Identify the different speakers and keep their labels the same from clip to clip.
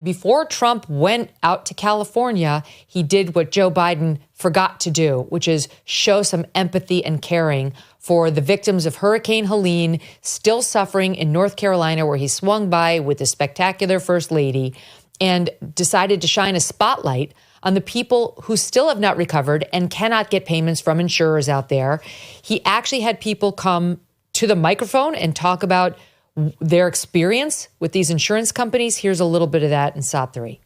Speaker 1: Before Trump went out to California, he did what Joe Biden forgot to do, which is show some empathy and caring for the victims of Hurricane Helene, still suffering in North Carolina, where he swung by with the spectacular First Lady and decided to shine a spotlight on the people who still have not recovered and cannot get payments from insurers out there. He actually had people come to the microphone and talk about their experience with these insurance companies. Here's a little bit of that in SOT 3.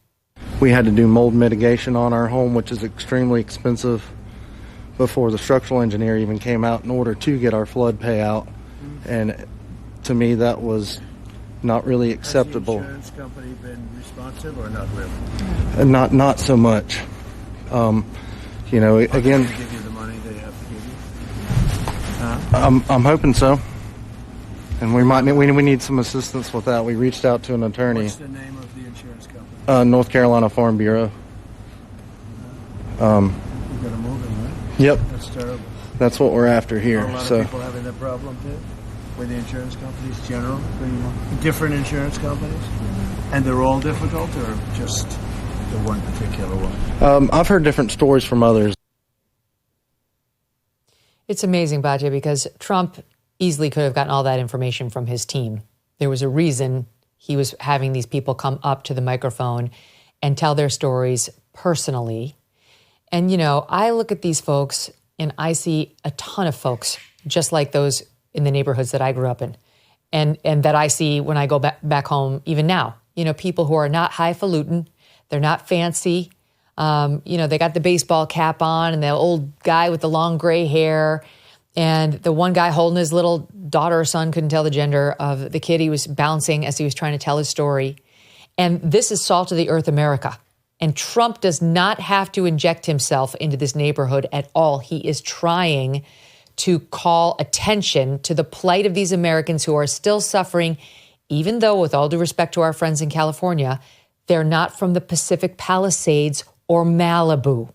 Speaker 2: We had to do mold mitigation on our home, which is extremely expensive, before the structural engineer even came out in order to get our flood payout. And to me, that was not really acceptable.
Speaker 3: Has the insurance company been responsive or not really?
Speaker 2: Not so much. Again,
Speaker 3: they give you the money they have to give you?
Speaker 2: I'm hoping so. And we need some assistance with that. We reached out to an attorney.
Speaker 3: What's the name of the insurance company?
Speaker 2: North Carolina Farm Bureau.
Speaker 3: You got to move it, right?
Speaker 2: Yep.
Speaker 3: That's terrible.
Speaker 2: That's what we're after here.
Speaker 3: Are a lot of people having that problem too? With the insurance companies, general, different insurance companies, and they're all difficult, or just the one particular one?
Speaker 2: I've heard different stories from others.
Speaker 1: It's amazing, Batya, because Trump easily could have gotten all that information from his team. There was a reason he was having these people come up to the microphone and tell their stories personally. And, I look at these folks and I see a ton of folks just like those in the neighborhoods that I grew up in and that I see when I go back home even now. People who are not highfalutin, they're not fancy. They got the baseball cap on and the old guy with the long gray hair. And the one guy holding his little daughter or son, couldn't tell the gender of the kid he was bouncing as he was trying to tell his story. And this is salt of the earth America. And Trump does not have to inject himself into this neighborhood at all. He is trying to call attention to the plight of these Americans who are still suffering, even though, with all due respect to our friends in California, they're not from the Pacific Palisades or Malibu.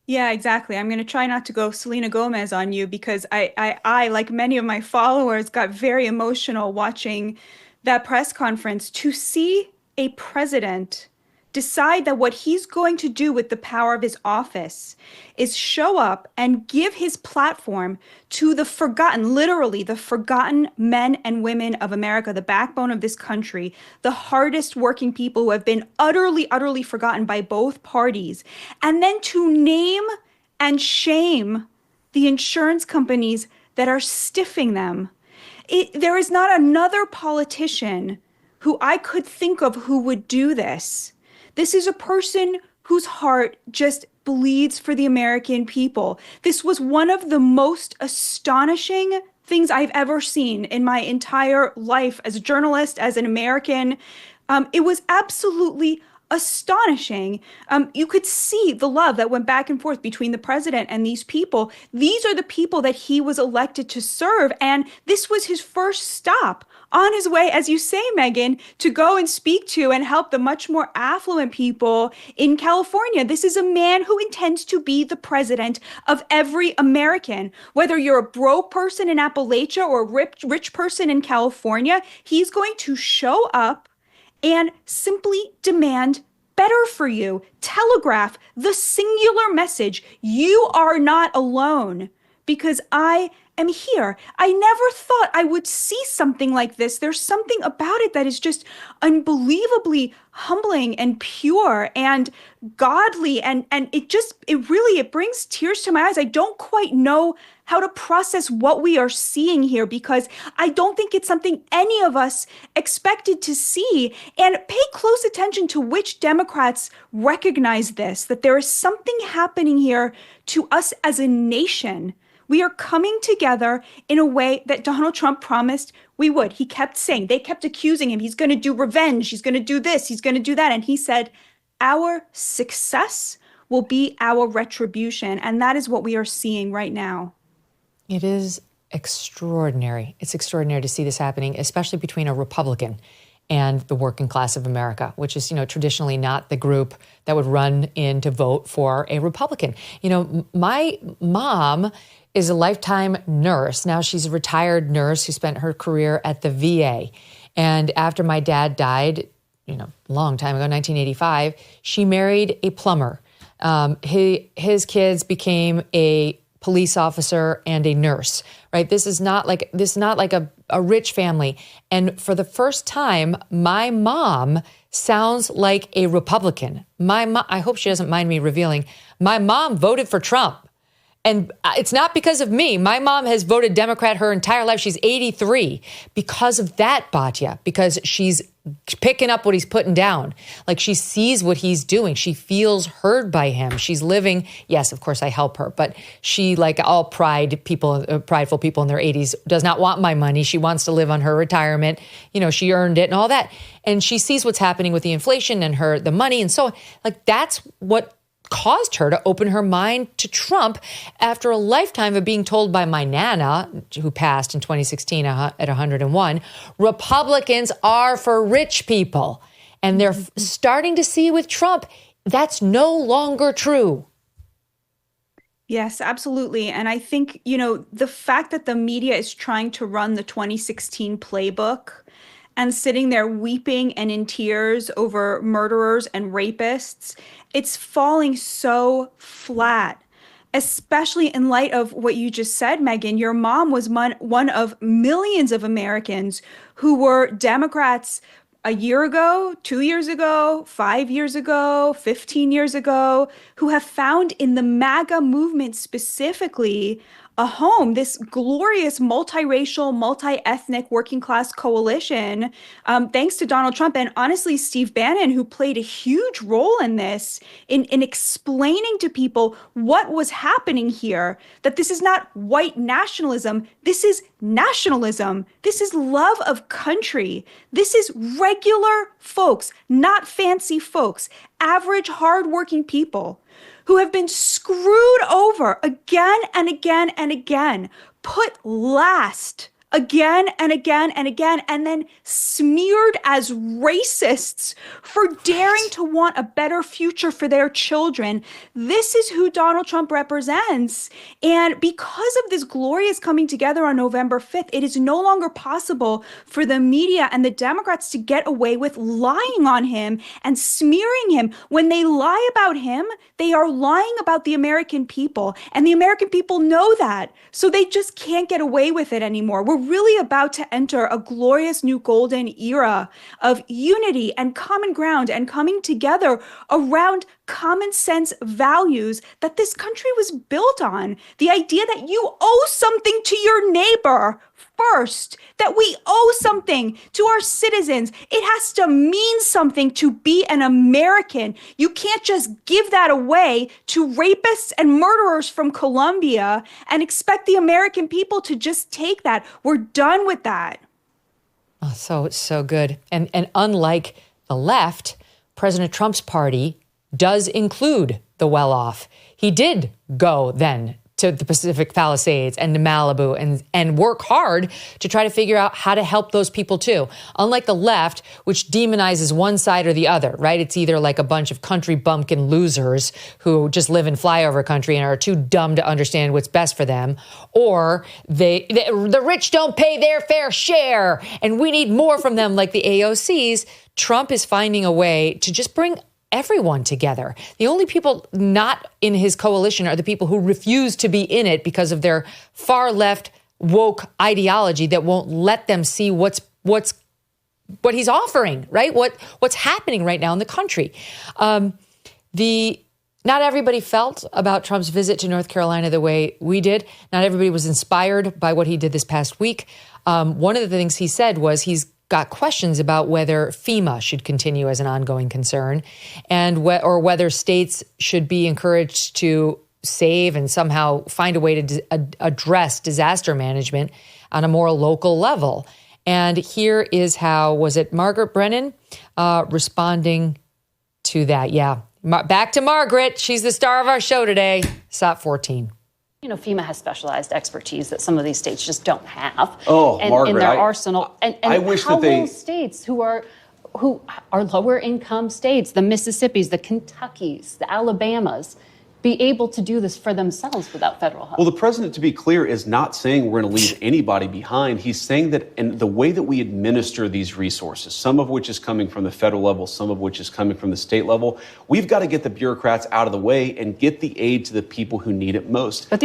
Speaker 4: Yeah, exactly. I'm going to try not to go Selena Gomez on you because I, like many of my followers, got very emotional watching that press conference. To see a president decide that what he's going to do with the power of his office is show up and give his platform to the forgotten, literally the forgotten men and women of America, the backbone of this country, the hardest working people who have been utterly, utterly forgotten by both parties, and then to name and shame the insurance companies that are stiffing them. There is not another politician who I could think of who would do this. This is a person whose heart just bleeds for the American people. This was one of the most astonishing things I've ever seen in my entire life as a journalist, as an American. It was absolutely astonishing. You could see the love that went back and forth between the president and these people. These are the people that he was elected to serve. And this was his first stop on his way, as you say, Megyn, to go and speak to and help the much more affluent people in California. This is a man who intends to be the president of every American. Whether you're a broke person in Appalachia or a rich person in California, he's going to show up and simply demand better for you. Telegraph the singular message. You are not alone because I am here. I never thought I would see something like this. There's something about it that is just unbelievably humbling and pure and godly. And it brings tears to my eyes. I don't quite know how to process what we are seeing here because I don't think it's something any of us expected to see. And pay close attention to which Democrats recognize this, that there is something happening here to us as a nation. We are coming together in a way that Donald Trump promised we would. He kept saying, they kept accusing him, he's going to do revenge, he's going to do this, he's going to do that. And he said, our success will be our retribution. And that is what we are seeing right now.
Speaker 1: It is extraordinary. It's extraordinary to see this happening, especially between a Republican and the working class of America, which is, traditionally not the group that would run in to vote for a Republican. My mom is a lifetime nurse. Now she's a retired nurse who spent her career at the VA. And after my dad died, a long time ago, 1985, she married a plumber. His kids became a police officer and a nurse, right? This is not like a rich family. And for the first time, my mom sounds like a Republican. My mom, I hope she doesn't mind me revealing, my mom voted for Trump. And it's not because of me. My mom has voted Democrat her entire life. She's 83 because of that, Batya, because she's picking up what he's putting down. Like, she sees what he's doing. She feels heard by him. She's living. Yes, of course, I help her. But she, like all prideful people in their 80s, does not want my money. She wants to live on her retirement. She earned it and all that. And she sees what's happening with the inflation and the money. And so, like, that's what caused her to open her mind to Trump after a lifetime of being told by my Nana, who passed in 2016 at 101, Republicans are for rich people. And they're starting to see with Trump, that's no longer true.
Speaker 4: Yes, absolutely. And I think, the fact that the media is trying to run the 2016 playbook and sitting there weeping and in tears over murderers and rapists, it's falling so flat, especially in light of what you just said, Megyn. Your mom was one of millions of Americans who were Democrats a year ago, 2 years ago, 5 years ago, 15 years ago, who have found in the MAGA movement specifically a home, this glorious multiracial, multi-ethnic working class coalition, thanks to Donald Trump and honestly, Steve Bannon, who played a huge role in this, in explaining to people what was happening here, that this is not white nationalism, this is nationalism, this is love of country, this is regular folks, not fancy folks, average, hardworking people who have been screwed over again and again and again, put last again and again and again, and then smeared as racists for daring to want a better future for their children. This is who Donald Trump represents. And because of this glorious coming together on November 5th, it is no longer possible for the media and the Democrats to get away with lying on him and smearing him. When they lie about him, they are lying about the American people, and the American people know that. So they just can't get away with it anymore. We're really about to enter a glorious new golden era of unity and common ground and coming together around common sense values that this country was built on. The idea that you owe something to your neighbor first, that we owe something to our citizens. It has to mean something to be an American. You can't just give that away to rapists and murderers from Colombia and expect the American people to just take that. We're done with that.
Speaker 1: Oh, so good. And unlike the left, President Trump's party does include the well-off. He did go then to the Pacific Palisades and to Malibu and work hard to try to figure out how to help those people too. Unlike the left, which demonizes one side or the other, right? It's either like a bunch of country bumpkin losers who just live in flyover country and are too dumb to understand what's best for them, or the rich don't pay their fair share and we need more from them, like the AOCs. Trump is finding a way to just bring everyone together. The only people not in his coalition are the people who refuse to be in it because of their far left woke ideology that won't let them see what he's offering, right? What's happening right now in the country. Not everybody felt about Trump's visit to North Carolina the way we did. Not everybody was inspired by what he did this past week. One of the things he said was he's got questions about whether FEMA should continue as an ongoing concern and or whether states should be encouraged to save and somehow find a way to address disaster management on a more local level. And here is how, was it Margaret Brennan responding to that? Yeah. Back to Margaret. She's the star of our show today. SOT 14.
Speaker 5: FEMA has specialized expertise that some of these states just don't have.
Speaker 6: Margaret,
Speaker 5: in their arsenal. And
Speaker 6: I wish
Speaker 5: how
Speaker 6: that they
Speaker 5: will states who are lower income states, the Mississippis, the Kentuckys, the Alabamas, be able to do this for themselves without federal help?
Speaker 6: Well, the president, to be clear, is not saying we're going to leave anybody behind. He's saying that in the way that we administer these resources, some of which is coming from the federal level, some of which is coming from the state level, we've got to get the bureaucrats out of the way and get the aid to the people who need it most.
Speaker 5: But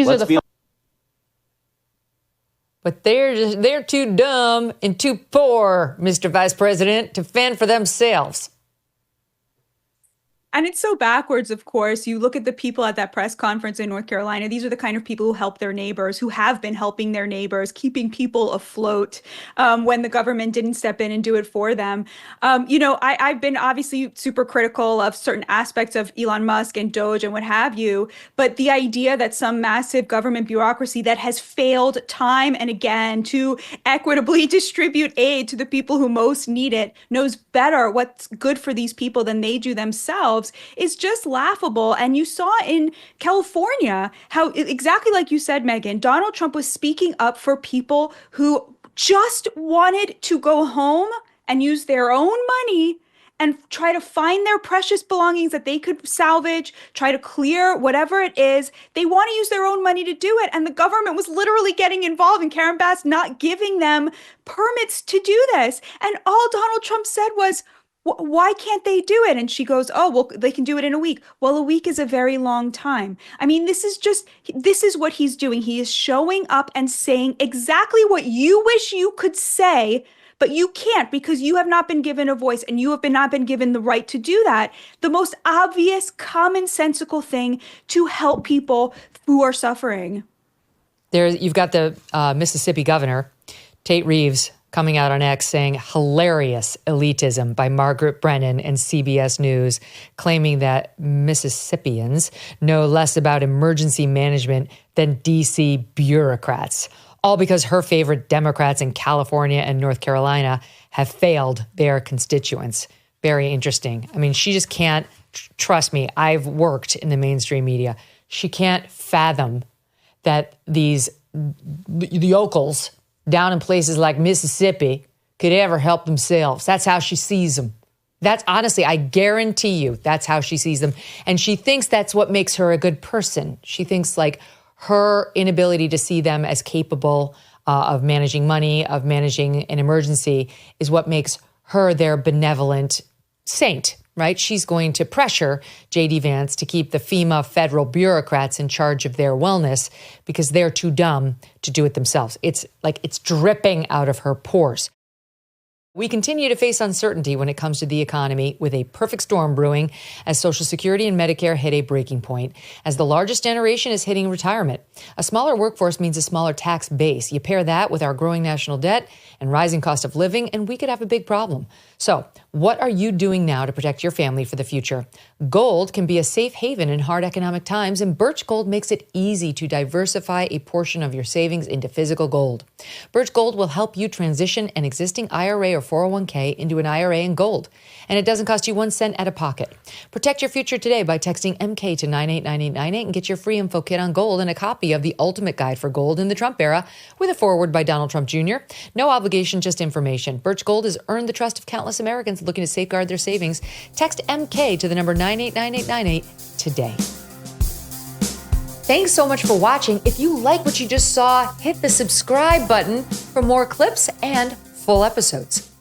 Speaker 1: But they're too dumb and too poor, Mr. Vice President, to fend for themselves.
Speaker 4: And it's so backwards, of course. You look at the people at that press conference in North Carolina. These are the kind of people who help their neighbors, who have been helping their neighbors, keeping people afloat when the government didn't step in and do it for them. I've been obviously super critical of certain aspects of Elon Musk and Doge and what have you. But the idea that some massive government bureaucracy that has failed time and again to equitably distribute aid to the people who most need it knows better what's good for these people than they do themselves is just laughable. And you saw in California how, exactly like you said, Megyn, Donald Trump was speaking up for people who just wanted to go home and use their own money and try to find their precious belongings that they could salvage, try to clear whatever it is. They want to use their own money to do it. And the government was literally getting involved, and Karen Bass not giving them permits to do this. And all Donald Trump said was, why can't they do it? And she goes, oh, well, they can do it in a week. Well, a week is a very long time. I mean, this is what he's doing. He is showing up and saying exactly what you wish you could say, but you can't because you have not been given a voice and you have not been given the right to do that. The most obvious, commonsensical thing to help people who are suffering.
Speaker 1: You've got the Mississippi governor, Tate Reeves, coming out on X saying hilarious elitism by Margaret Brennan and CBS News, claiming that Mississippians know less about emergency management than D.C. bureaucrats, all because her favorite Democrats in California and North Carolina have failed their constituents. Very interesting. I mean, she just can't, trust me, I've worked in the mainstream media. She can't fathom that these yokels down in places like Mississippi could ever help themselves. That's how she sees them. That's honestly, I guarantee you, that's how she sees them. And she thinks that's what makes her a good person. She thinks like her inability to see them as capable of managing money, of managing an emergency is what makes her their benevolent saint, right? She's going to pressure J.D. Vance to keep the FEMA federal bureaucrats in charge of their wellness because they're too dumb to do it themselves. It's like it's dripping out of her pores. We continue to face uncertainty when it comes to the economy, with a perfect storm brewing as Social Security and Medicare hit a breaking point, as the largest generation is hitting retirement. A smaller workforce means a smaller tax base. You pair that with our growing national debt and rising cost of living, and we could have a big problem. So, what are you doing now to protect your family for the future? Gold can be a safe haven in hard economic times, and Birch Gold makes it easy to diversify a portion of your savings into physical gold. Birch Gold will help you transition an existing IRA or 401k into an IRA in gold, and it doesn't cost you 1 cent out of pocket. Protect your future today by texting MK to 989898 and get your free info kit on gold and a copy of The Ultimate Guide for Gold in the Trump Era with a foreword by Donald Trump Jr. No obligation, just information. Birch Gold has earned the trust of countless Americans looking to safeguard their savings. Text MK to the number 989898 today. Thanks so much for watching. If you like what you just saw, hit the subscribe button for more clips and full episodes.